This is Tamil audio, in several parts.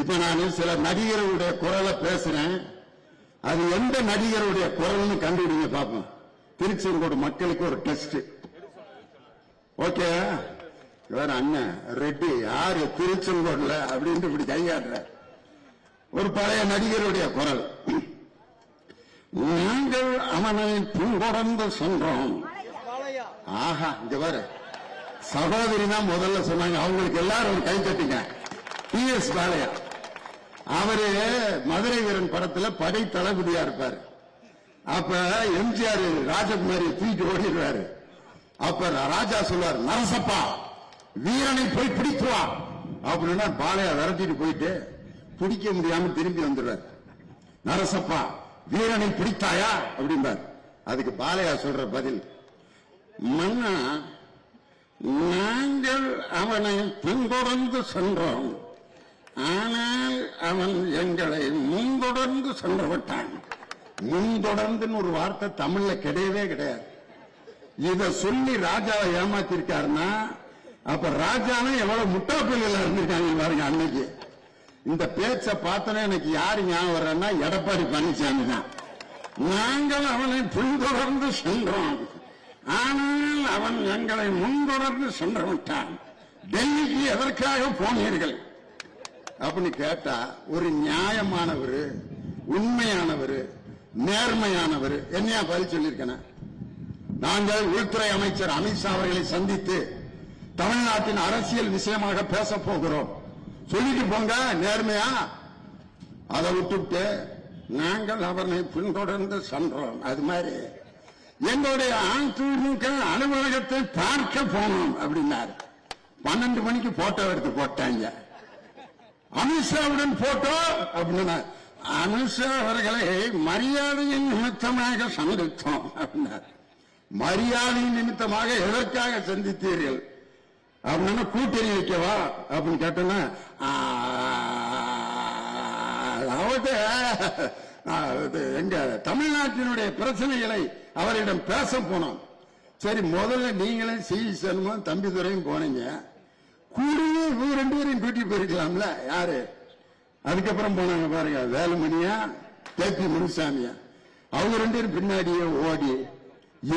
இப்ப நான் சில நடிகர்களுடைய குரலை பேசுறேன், அது எந்த நடிகருடைய குரல்னு கண்டுபிடிங்க பார்ப்போம். திருச்செங்கோடு மக்களுக்கு ஒரு டெஸ்ட். ஓகே, வேற அண்ணன் ரெட்டி யாரு திருச்செங்கோடுல அப்படின்னு இப்படி கையாடுற ஒரு பழைய நடிகருடைய குரல். நாங்கள் அவனை பின்தொடர்ந்து சென்றோம். ஆஹா, இங்க பாரு, சகோதரி தான் முதல்ல சொன்னாங்க. அவங்களுக்கு எல்லாரும் கை தட்டிங்க. PS பாலையா அவரு மதுரை வீரன் படத்துல படை தளபதியா இருப்பாரு. அப்ப எம்ஜிஆர் ராஜகுமாரி தூக்கி ஓடிடுவாரு. அப்ப ராஜா சொல்வார், நரசப்பா வீரனை போய் பிடித்து வா அப்படின்னா பாலையா விரட்டிட்டு போயிட்டு பிடிக்க முடியாம திரும்பி வந்துடுவார். நரசப்பா வீரனை பிடித்தாயா அப்படின்பார். அதுக்கு பாலையா சொல்ற பதில், மன்னா நாங்கள் அவனை பின்தொடர்ந்து சென்றோம், ஆனால் அவன் எங்களை முன்தொடர்ந்து சென்று விட்டான். முன்தொடர்ந்துன்னு ஒரு வார்த்தை தமிழ்ல கிடையவே கிடையாது. இத சொல்லி ராஜாவை ஏமாத்திருக்காருன்னா அப்ப ராஜாவும் எவ்வளவு முட்டாப்பிள்ளைகளா இருந்திருக்காங்க பாருங்க. அன்னைக்கு இந்த பேச்ச பார்த்தனே எனக்கு யாரு ஞாபகம் வர்றன்னா எடப்பாடி பழனிசாமி தான். நாங்கள் அவனை பின்தொடர்ந்து சென்றோம், ஆனால் அவன் எங்களை முன்தொடர்ந்து சென்று விட்டான். டெல்லிக்கு எதற்காக போனீர்கள் அப்படின்னு கேட்டா ஒரு நியாயமானவர், உண்மையானவர், நேர்மையானவர் என்னையா பதில் சொல்லியிருக்கேன். நாங்கள் உள்துறை அமைச்சர் அமித்ஷா அவர்களை சந்தித்து தமிழ்நாட்டின் அரசியல் விஷயமாக பேச போகிறோம் சொல்லிட்டு போங்க நேர்மையா. அதை விட்டுவிட்டு நாங்கள் அவனை பின்தொடர்ந்து சென்றோம். அது மாதிரி எங்களுடைய அதிமுக அலுவலகத்தை பார்க்க போனோம் அப்படின்னாரு. 12 மணிக்கு போட்டோ எடுத்து போட்டாங்க. அமித்ஷாவுடன் போட்டோ அப்படின்னா அமித்ஷா அவர்களை மரியாதையின் நிமித்தமாக சந்தித்தோம் அப்படின்னார். மரியாதையின் நிமித்தமாக எதற்காக சந்தித்தீர்கள் அப்படின்னா கூட்டணி வைக்கவா அப்படின்னு கேட்டோன்னா எங்க தமிழ்நாட்டினுடைய பிரச்சனைகளை அவரிடம் பேச போனோம். சரி, முதல்ல நீங்களும் சி சண்முகம் தம்பிதுரையும் போனீங்க, கூடவே இவங்க 2 பேரையும் கூட்டி போயிருக்கலாம்ல. யாரு அதுக்கப்புறம் போனாங்க பாருங்க, வேலுமணியா KP முனுசாமியா, அவங்க 2 பேரும் பின்னாடியே ஓடி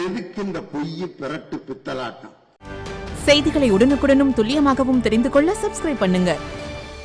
எதுக்கு இந்த பொய் பிரட்டு பித்தலாட்டம். செய்திகளை உடனுக்குடனும் துல்லியமாகவும் தெரிந்து கொள்ள சப்ஸ்கிரைப் பண்ணுங்க.